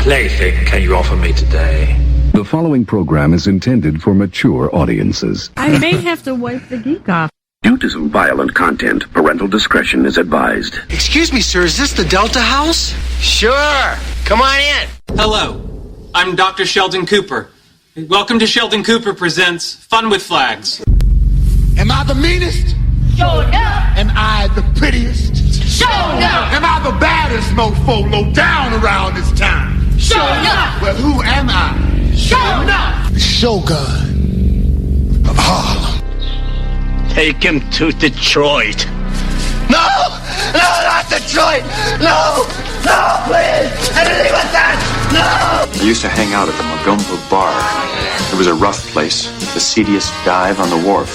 plaything can you offer me today? The following program is intended for mature audiences. I may have to wipe the geek off. Due to some violent content, parental discretion is advised. Excuse me, sir, is this the Delta House? Sure. Come on in. Hello. I'm Dr. Sheldon Cooper. Welcome to Sheldon Cooper Presents Fun with Flags. Am I the meanest? Sure enough. Am I the prettiest? Sure enough. Am I the baddest mofo low down around this town? Sure enough. Well, who am I? Sure enough. The Shogun of Harlem. Take him to Detroit. No! No, not Detroit! No! No, please! Anything but that! No! I used to hang out at the Magumba Bar. It was a rough place, the seediest dive on the wharf,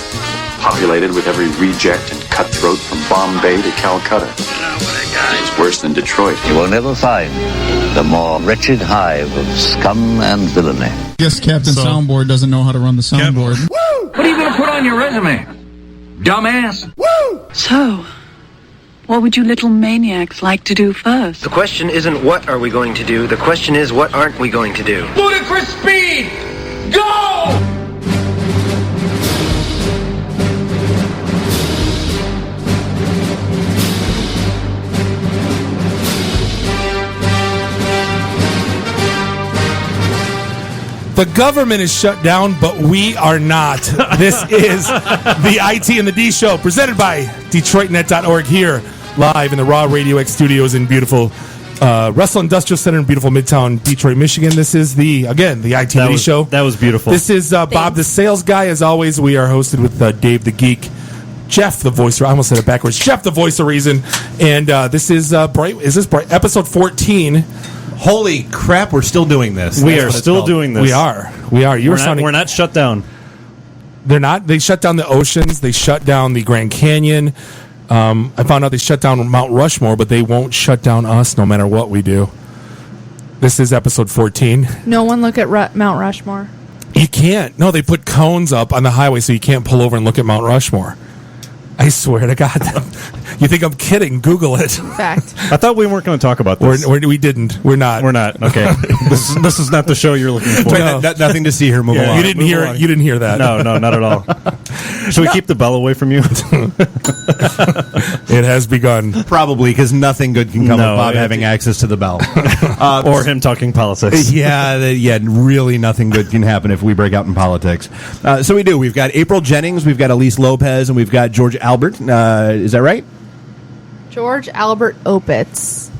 populated with every reject and cutthroat from Bombay to Calcutta. It was worse than Detroit. You will never find the more wretched hive of scum and villainy. Guess Captain Soundboard doesn't know how to run the soundboard. Woo! What are you going to put on your resume? Dumbass. Woo! So, what would you little maniacs like to do first? The question isn't what are we going to do, the question is what aren't we going to do. Ludicrous speed! Go! The government is shut down, but we are not. This is the IT and the D Show, presented by DetroitNet.org, here live in the Raw Radio X studios in beautiful Russell Industrial Center in beautiful Midtown Detroit, Michigan. This is the IT and the D Show. That was beautiful. This is Bob the Sales Guy. As always, we are hosted with Dave the Geek, Jeff the Voice. I almost said it backwards. Jeff the Voice of Reason. And this is Bright. Is this Bright? Episode 14. Holy crap, we're still doing this. We are still doing this. We are. We're not shut down. They're not. They shut down the oceans. They shut down the Grand Canyon. I found out they shut down Mount Rushmore, but they won't shut down us no matter what we do. This is episode 14. No one look at Mount Rushmore. You can't. No, they put cones up on the highway so you can't pull over and look at Mount Rushmore. I swear to God. You think I'm kidding? Google it. Fact. I thought we weren't going to talk about this. We didn't. We're not. We're not. Okay. this is not the show you're looking for. No. Nothing to see here. Move along. You didn't hear that. No, not at all. Should we keep the bell away from you? It has begun. Probably, because nothing good can come of Bob having access to the bell. Or him talking politics. Yeah, really nothing good can happen if we break out in politics. So we do. We've got April Jennings, we've got Elyse Lopez, and we've got George Albert. Is that right? George Albert Opitz.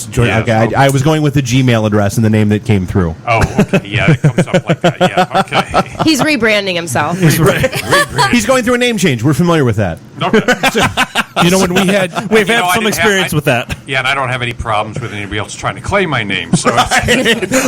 George, yeah, okay. I was going with the Gmail address and the name that came through. Oh, okay. Yeah, it comes up like that. Yeah, okay. He's rebranding himself. He's going through a name change. We're familiar with that. Okay. When we've had some experience with that. Yeah, and I don't have any problems with anybody else trying to claim my name. So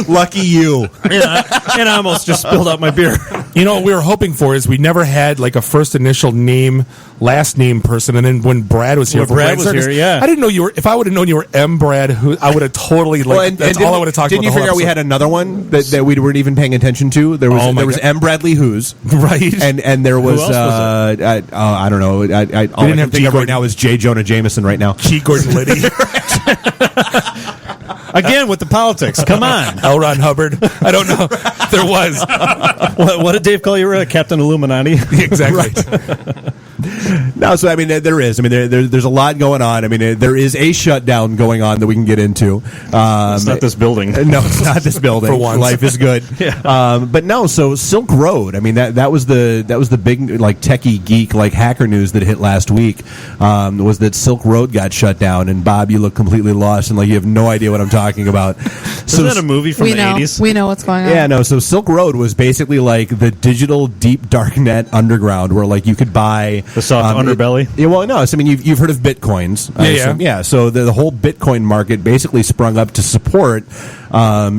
lucky you. Yeah, and I almost just spilled out my beer. What we were hoping for is we never had like a first initial name, last name person, and then when Brad was here, Brad was here, yeah. I didn't know you were. If I would have known you were M. Brad, who I would have totally that's all I would have talked about. Didn't you figure out we had another one that we weren't even paying attention to? There was M. Bradley Who's right, and there was I don't know. All I can think of right now is J. Jonah Jameson right now. G. Gordon Liddy. Again with the politics. Come on. L. Ron Hubbard. I don't know. There was. What did Dave call you? Captain Illuminati? Exactly. Right. No, so there is. There's a lot going on. There is a shutdown going on that we can get into. It's not this building. No, it's not this building. For once. Life is good. Yeah. But no, so Silk Road. That was the big techie geek hacker news that hit last week. Was that Silk Road got shut down? And Bob, you look completely lost and you have no idea what I'm talking about. Isn't that a movie from the 80s? We know what's going on. Yeah, no. So Silk Road was basically the digital deep dark net underground where you could buy the soft underbelly. You've heard of bitcoins. Yeah. So the whole Bitcoin market basically sprung up to support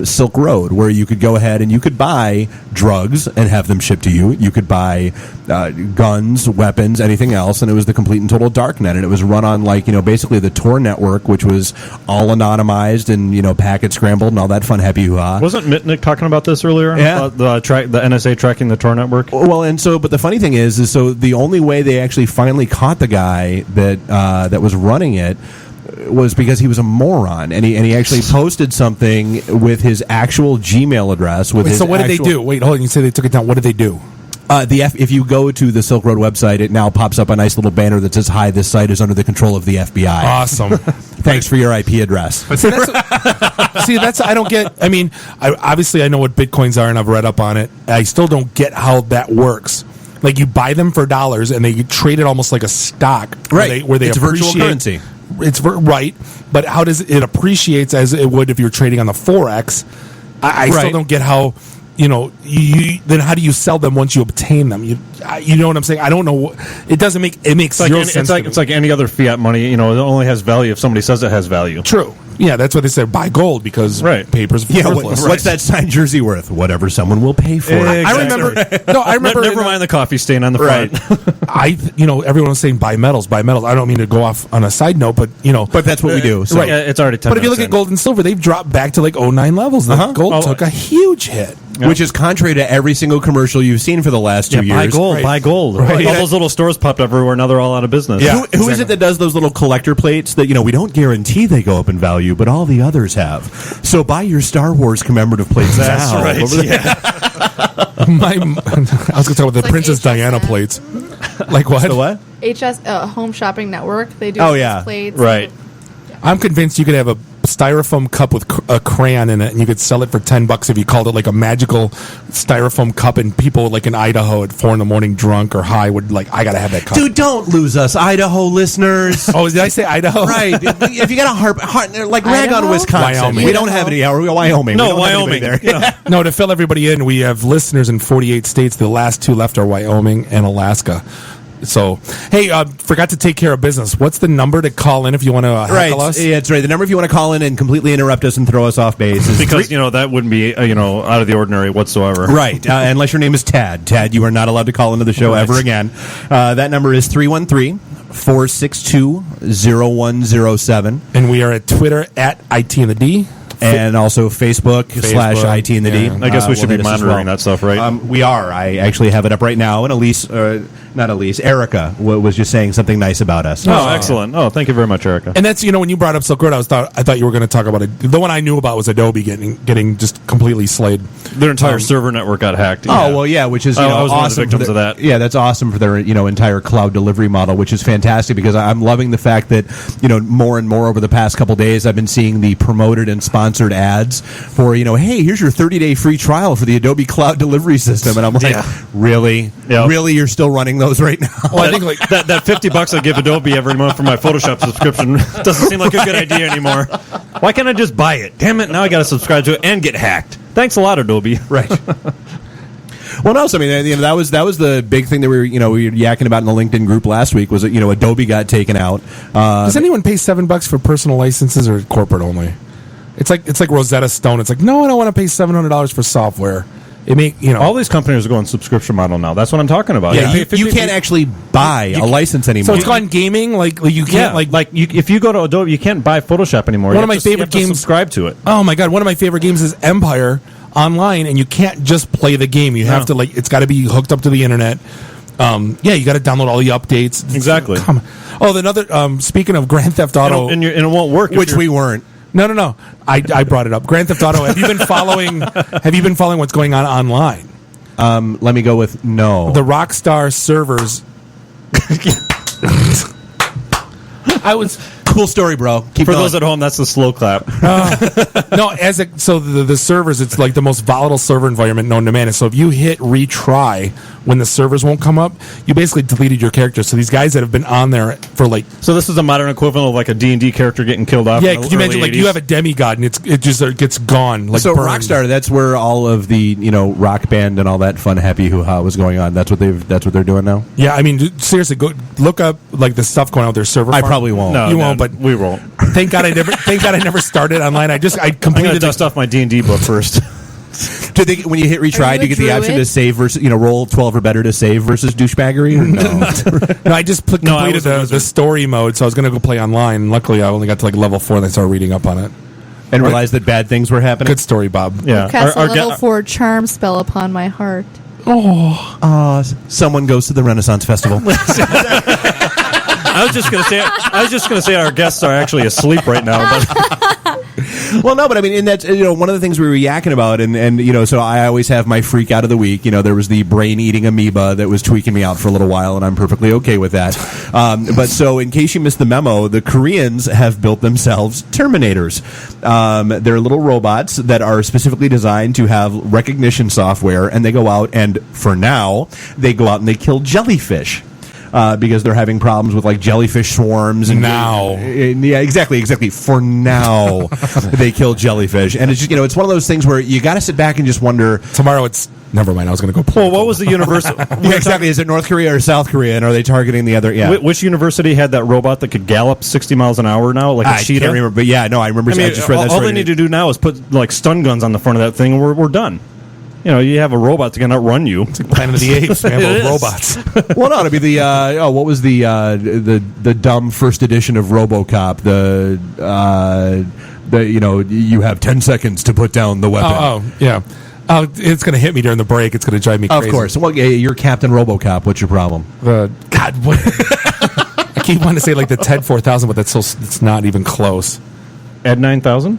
Silk Road, where you could go ahead and you could buy drugs and have them shipped to you. You could buy guns, weapons, anything else, and it was the complete and total darknet. And it was run on basically the Tor network, which was all anonymized and packet scrambled and all that fun happy hoo-ha. Wasn't Mitnick talking about this earlier? Yeah, the NSA tracking the Tor network. Well, but the funny thing is the only way they actually finally caught the guy that was running it was because he was a moron, and he actually posted something with his actual Gmail address. So what did they do? Wait, hold on. You say they took it down. What did they do? If you go to the Silk Road website, it now pops up a nice little banner that says, "Hi, this site is under the control of the FBI." Awesome. Thanks for your IP address. But that's I don't get. I mean, obviously I know what Bitcoins are, and I've read up on it. I still don't get how that works. Like, you buy them for dollars, and they trade it almost like a stock, right? Where they it's virtual currency. It's right, but how does it appreciates as it would if you're trading on the Forex? I still don't get how. Then how do you sell them once you obtain them? You know what I'm saying? I don't know. It doesn't make it makes zero sense. It's like any other fiat money. It only has value if somebody says it has value. True. Yeah, that's what they said. Buy gold because paper's worthless. What's that signed jersey worth? Whatever someone will pay for. Exactly. I remember. Never mind the coffee stain on the front. Everyone was saying buy metals. I don't mean to go off on a side note, but but that's what we do. So. Right. It's already 10 But if you look at gold and silver, they've dropped back to like 09 levels. Gold took a huge hit. Which is contrary to every single commercial you've seen for the last 2 years. Buy gold, buy gold. Right. All those little stores popped everywhere. Now they're all out of business. Yeah, who is it that does those little collector plates that, we don't guarantee they go up in value, but all the others have. So buy your Star Wars commemorative plates That's now. right. I was going to talk about the Princess Diana plates. Like what? The what? Home Shopping Network. They do plates. Right. I'm convinced you could have a styrofoam cup with a crayon in it, and you could sell it for $10 if you called it like a magical styrofoam cup, and people like in Idaho at 4 a.m. drunk or high would I gotta have that cup. Dude, don't lose us, Idaho listeners. Oh, did I say Idaho? Right. If you got a rag on Wisconsin. Wyoming. We don't have any. Wyoming. No, Wyoming. There. No, to fill everybody in, we have listeners in 48 states. The last 2 left are Wyoming and Alaska. So, hey, forgot to take care of business. What's the number to call in if you want to heckle us? Yeah, that's right. The number if you want to call in and completely interrupt us and throw us off base is because that wouldn't be out of the ordinary whatsoever. Right. Unless your name is Tad. Tad, you are not allowed to call into the show ever again. That number is 313-462-0107. And we are at Twitter at IT and the D. And also Facebook / IT and the D. I guess we should be monitoring that stuff, right? We are. I actually have it up right now. And Erica was just saying something nice about us. Oh, excellent. Oh, thank you very much, Erica. And that's, when you brought up Silk Road, I thought you were going to talk about it. The one I knew about was Adobe getting just completely slayed. Their entire server network got hacked. Yeah. Oh, well, yeah, which is I was awesome one of the victims of that. Yeah, that's awesome for their entire cloud delivery model, which is fantastic because I'm loving the fact that more and more over the past couple days I've been seeing the promoted and sponsored ads for hey, here's your 30-day free trial for the Adobe Cloud Delivery System, and I'm like, really, really, you're still running those right now? Well, I think that $50 I give Adobe every month for my Photoshop subscription doesn't seem like a good idea anymore. Why can't I just buy it? Damn it! Now I got to subscribe to it and get hacked. Thanks a lot, Adobe. Right. Well, no, so, that was the big thing that we were yakking about in the LinkedIn group last week was that Adobe got taken out. Does anyone pay $7 for personal licenses or corporate only? It's like Rosetta Stone. It's like, no, I don't want to pay $700 for software. All these companies are going subscription model now. That's what I'm talking about. Yeah, you can't actually buy a license anymore. So it's gone gaming. Like you can't if you go to Adobe, you can't buy Photoshop anymore. One of my favorite games. Subscribe to it. Oh my god! One of my favorite games is Empire Online, and you can't just play the game. You have to it's got to be hooked up to the internet. You got to download all the updates. Exactly. Another. Speaking of Grand Theft Auto, and it won't work. Which we weren't. No. I brought it up. Grand Theft Auto. Have you been following? Have you been following what's going on online? Let me go with no. The Rockstar servers. Cool story, bro. Keep going. Those at home, that's the slow clap. The servers, it's like the most volatile server environment known to man. So if you hit retry when the servers won't come up, you basically deleted your character. So these guys that have been on there for so this is a modern equivalent of like a D&D character getting killed off. Yeah, could you imagine 80s? You have a demigod and it gets gone. So burned. Rockstar, that's where all of the Rock Band and all that fun happy hoo-ha was going on. That's what they're doing now. Yeah, seriously, go look up the stuff going on with their server. I probably won't. No, you won't, but we won't. Thank God I never started online. I completed. I'm gonna dust off my D&D book first. When you hit retry, do you get the option to save versus roll 12 or better to save versus douchebaggery? Or no? No, I just completed the story mode, so I was going to go play online. And luckily, I only got to level 4, and I started reading up on it and realized that bad things were happening. Good story, Bob. Yeah, cast a level 4 charm spell upon my heart. Someone goes to the Renaissance Festival. I was just gonna say our guests are actually asleep right now. But well, no, but I mean, and that's one of the things we were yakking about, and so I always have my freak out of the week. There was the brain eating amoeba that was tweaking me out for a little while, and I'm perfectly okay with that. But so, in case you missed the memo, the Koreans have built themselves Terminators. They're little robots that are specifically designed to have recognition software, and they go out and, for now, they go out and they kill jellyfish. Because they're having problems with like jellyfish swarms. And yeah, exactly. For now, they kill jellyfish, and it's just it's one of those things where you got to sit back and just wonder. Tomorrow, it's never mind. I was going to go. Well, what was the university? Yeah, exactly. Is it North Korea or South Korea, and are they targeting the other? Yeah. Which university had that robot that could gallop 60 miles an hour now, like a cheetah? I can't remember, but yeah, no, I remember. I just read that. All they need to do now is put like stun guns on the front of that thing, and we're done. You have a robot that can outrun you. It's like Planet of the Apes, man. Both robots. Well, no, it'd be the what was the dumb first edition of RoboCop? You have 10 seconds to put down the weapon. Oh yeah. Oh, it's going to hit me during the break. It's going to drive me crazy. Of course. Well, yeah, you're Captain RoboCop. What's your problem? God, what? I keep wanting to say like the TED 4000, but it's not even close. Ed 9000.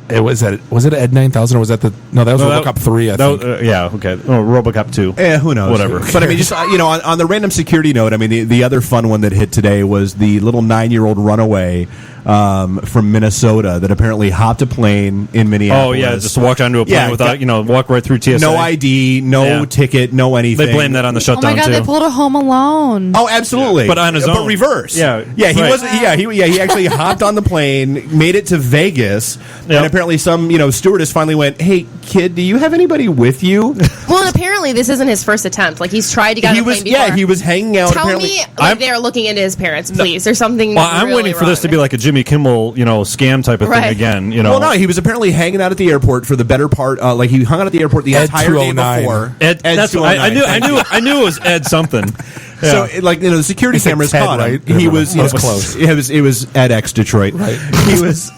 Was it Ed 9000 or was that that was RoboCop 3? I think. Yeah, okay. Oh, RoboCop 2. Yeah, who knows? Whatever. But I mean, just on the random security note, I mean, the other fun one that hit today was the little 9-year-old runaway from Minnesota that apparently hopped a plane in Minneapolis. Oh yeah, just walked onto a plane without walk right through TSA. No ID, no ticket, no anything. They blame that on the shutdown. Oh my God, they pulled a Home Alone. Oh, absolutely. But on his own. But reverse. Yeah, he wasn't. Yeah, he actually hopped on the plane, made it to Vegas, and apparently some stewardess finally went, "Hey, kid, do you have anybody with you?" Well, and apparently this isn't his first attempt. Like he's tried to get on a plane before. Yeah, he was hanging out. Tell me, they're looking into his parents, please. There's something. Well, I'm really waiting for this to be like a Jimmy Kimmel, scam type of thing again. Well, no, he was apparently hanging out at the airport for the better part. Like he hung out at the airport the entire day before. Ed, that's what I knew it was Ed something. So, the security cameras caught him. Right? He was close. It was Ed X Detroit. Right. He was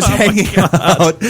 hanging out.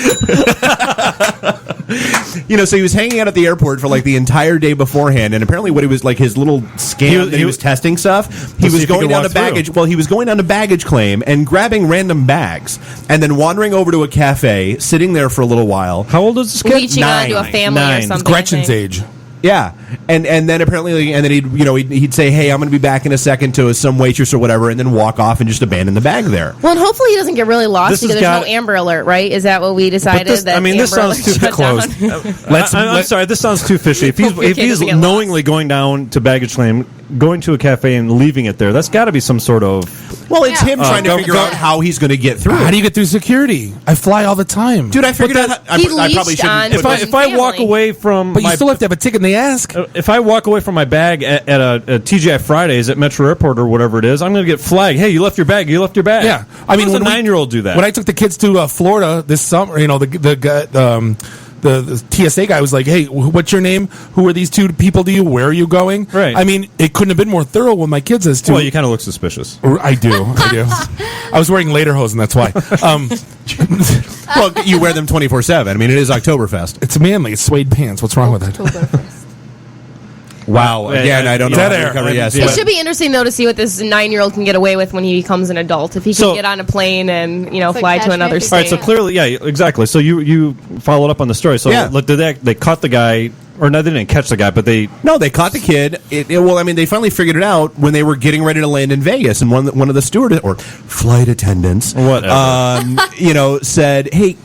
So he was hanging out at the airport for like the entire day beforehand, and apparently what he was like his little scam he was testing stuff. He was going down to baggage. Well, he was going down to baggage claim and grabbing random bags, and then wandering over to a cafe, sitting there for a little while. How old is this kid? Reaching onto a family or something. Gretchen's age. Yeah, and then apparently, and then he'd say, "Hey, I'm going to be back in a second" to some waitress or whatever, and then walk off and just abandon the bag there. Well, and hopefully he doesn't get really lost because there's no Amber Alert, right? Is that what we decided? This sounds too close. I'm sorry, this sounds too fishy. If he's knowingly going down to baggage claim, going to a cafe and leaving it there, that's got to be some sort of. Well, it's him trying to figure out how he's going to get through. How do you get through security? I fly all the time, dude. I figured out. I probably shouldn't. If I walk away from, but you still have to have a ticket. And they ask. If I walk away from my bag at a TGI Fridays at Metro Airport or whatever it is, I'm going to get flagged. Hey, you left your bag. You left your bag. Yeah, I mean, when a 9-year-old do that? When I took the kids to Florida this summer, the TSA guy was like, "Hey, what's your name? Who are these two people to you? Where are you going?" Right. I mean, it couldn't have been more thorough with my kids as to. Well, you kind of look suspicious. I do. I was wearing lederhosen, that's why. Well, you wear them 24/7. I mean, it is Oktoberfest. It's manly. It's suede pants. What's wrong with it? Wow. Again, I don't know how to recover. Yes. It should be interesting, though, to see what this 9-year-old can get away with when he becomes an adult. If he can get on a plane and fly to another state. All right. So clearly, yeah, exactly. So you followed up on the story. So they caught the guy, or no, they didn't catch the guy, but they caught the kid. They finally figured it out when they were getting ready to land in Vegas, and one of the stewardess or flight attendants, said, "Hey,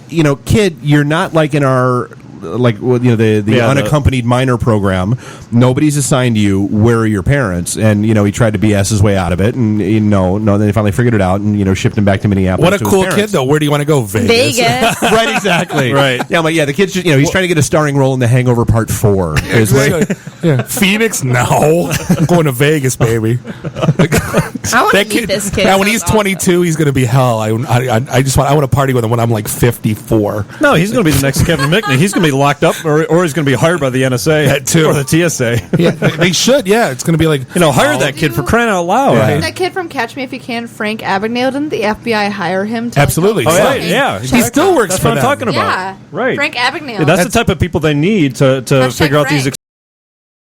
kid, you're not like in our." The unaccompanied minor program. Nobody's assigned you. Where are your parents? And he tried to BS his way out of it, and then they finally figured it out and shipped him back to Minneapolis. What a cool kid, though. Where do you want to go? Vegas. Right, exactly. Right. Yeah, I'm like, the kid's just he's trying to get a starring role in The Hangover Part 4. Phoenix? No, I'm going to Vegas, baby. I want to meet this kid. Now, when he's 22, he's going to be hell. I want to party with him when I'm like 54. No, he's going to be the next Kevin McNey. He's going to be locked up, or he's going to be hired by the NSA too, or the TSA. Yeah, they should. Yeah, it's going to be like hire that kid for crying out loud. Right. That kid from Catch Me If You Can, Frank Abagnale, didn't the FBI hire him? To Absolutely. Yeah. He still works that's for what them. I'm talking about. Yeah, right. Frank Abagnale. Yeah, that's the type of people they need to figure out these.